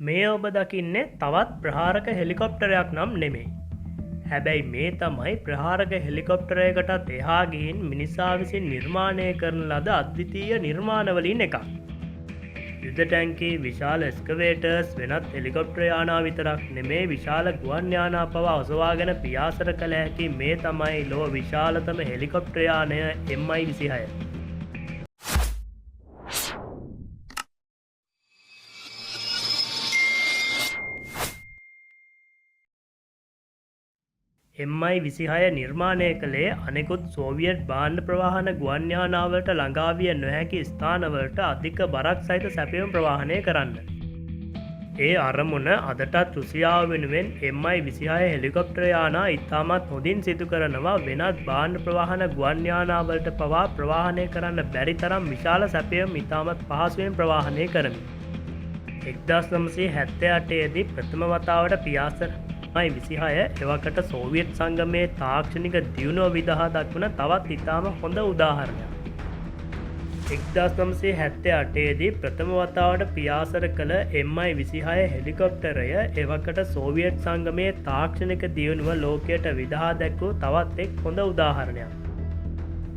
මේ ඔබ දකින්නේ තවත් ප්‍රහාරක හෙලිකොප්ටරයක් නම් නෙමෙයි. හැබැයි මේ තමයි ප්‍රහාරක හෙලිකොප්ටරයකටත් එහා ගිහින් මිනිසා විසින් නිර්මාණය කරන ලද අද්විතීය නිර්මාණවලින් එකක්. යුද ටැංකි විශාල එස්කවේටර්ස් වෙනත් හෙලිකොප්ටර් යානා විතරක් නෙමේ විශාල ගුවන් යානා පවා ඔසවාගෙන පියාසර කළ හැකි මේ තමයි ලොව විශාලතම හෙලිකොප්ටර් යානය MI-26. MI-26 නිර්මාණය කළේ අනෙකුත් සෝවියට් භාණ්ඩ ප්‍රවාහන ගුවන් යානාවලට ළඟාවිය නොහැකි ස්ථානවලට අධික බරක් සහිත සැපයුම් ප්‍රවාහනය කරන්න. ඒ අරමුණ අදටත් රුසියාව වෙනුවෙන් MI-26 හෙලිකොප්ටර් යානා ඉතාමත් හොඳින් සිදු කරනවා වෙනත් භාණ්ඩ ප්‍රවාහන ගුවන් යානාවලට පවා ප්‍රවාහනය කරන්න බැරි තරම් විශාල සැපයුම් ඉතාමත් පහසුවෙන් ප්‍රවාහනය කරමි. 1978 දී ප්‍රථම වතාවට පියාසර MI-26 එවකට සෝවියට් සංගමයේ තාක්ෂණික දියුණුව විදහා දක්වන තවත් ඉතාම හොඳ උදාහරණයක්. 1978 දී ප්‍රථම වතාවට පියාසර කළ MI-26 හෙලිකොප්ටරය එවකට සෝවියට් සංගමයේ තාක්ෂණික දියුණුව ලෝකයට විදහා දැක්වූ තවත් එක් හොඳ උදාහරණයක්.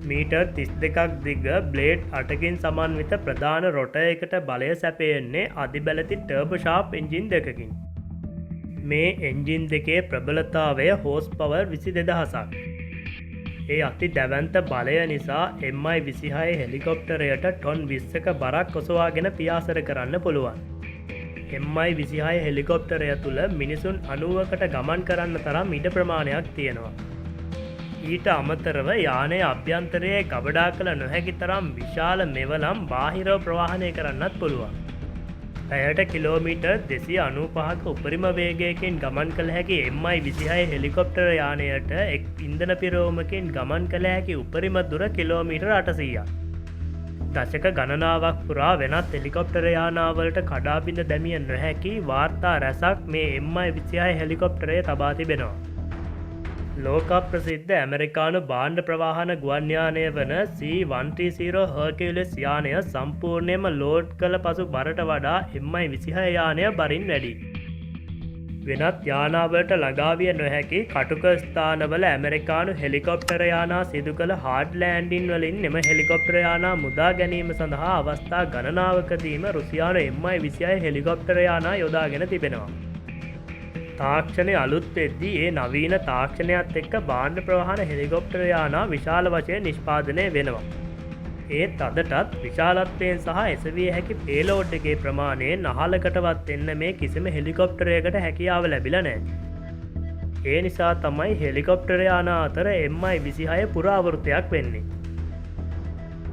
මීටර් 32ක් දිග බ්ලේඩ් 8කින් සමන්විත ප්‍රධාන රොටරයකට බලය සැපයෙන්නේ අධිබැලති ටර්බෝෂාප් එන්ජින් දෙකකින්. මේ එන්ජින් දෙකේ ප්‍රබලතාවය හෝස් පවර් 22,000ක්. ඒ අති දැවන්ත බලය නිසා MI-26 හෙලිකොප්ටරයට ටොන් 20ක බරක් ඔසවාගෙන පියාසර කරන්න පුළුවන්. MI-26 හෙලිකොප්ටරය තුළ මිනිසුන් 90කට ගමන් කරන්න තරම් ඉඩ ප්‍රමාණයක් තියෙනවා. ඊට අමතරව යානය අභ්‍යන්තරයේ ගබඩා කළ නොහැකි තරම් විශාල මෙවලම් බාහිරව ප්‍රවාහනය කරන්නත් පුළුවන්. පැයට කිලෝමීටර් 295ක උපරිම වේගයකින් ගමන් කළ හැකි MI-26 හෙලිකොප්ටර් යානයට එක් ඉන්ධන පිරෝමකින් ගමන් කළ හැකි උපරිම දුර කිලෝමීටර් 800ක්. දශක ගණනාවක් පුරා වෙනත් හෙලිකොප්ටර් යානාවලට කඩාබිඳ දැමිය නොහැකි වාර්තා රැසක් මේ MI-26 හෙලිකොප්ටරය තබා තිබෙනවා. ලෝක ප්‍රසිද්ධ ඇමරිකානු භාණ්ඩ ප්‍රවාහන ගුවන් යානය වන C-130 හර්කියුලිස් යානය සම්පූර්ණයෙන්ම ලෝඩ් කළ පසු බරට වඩා MI-26 යානය බරින් වැඩි. වෙනත් යානාවලට ළඟාවිය නොහැකි කටුක ස්ථානවල ඇමරිකානු හෙලිකොප්ටර් යානා සිදු කළ හාඩ් ලෑන්ඩින් වලින් එම හෙලිකොප්ටර් යානා මුදා ගැනීම සඳහා අවස්ථා ගණනාවකදීම රුසියානු MI-26 හෙලිකොප්ටර් යානා යොදාගෙන තිබෙනවා. තාක්ෂණය අලුත් වෙද්දී ඒ නවීන තාක්ෂණයත් එක්ක භාණ්ඩ ප්‍රවාහන හෙලිකොප්ටර් යානා විශාල වශයෙන් නිෂ්පාදනය වෙනවා. ඒත් අදටත් විශාලත්වයෙන් සහ එසවිය හැකි පේලෝඩ් එකේ ප්‍රමාණයෙන් අහලකටවත් එන්න මේ කිසිම හෙලිකොප්ටරයකට හැකියාව ලැබිලා නැහැ. ඒ නිසා තමයි හෙලිකොප්ටර් යානා අතර MI-26 පුරාවෘත්තයක් වෙන්නේ.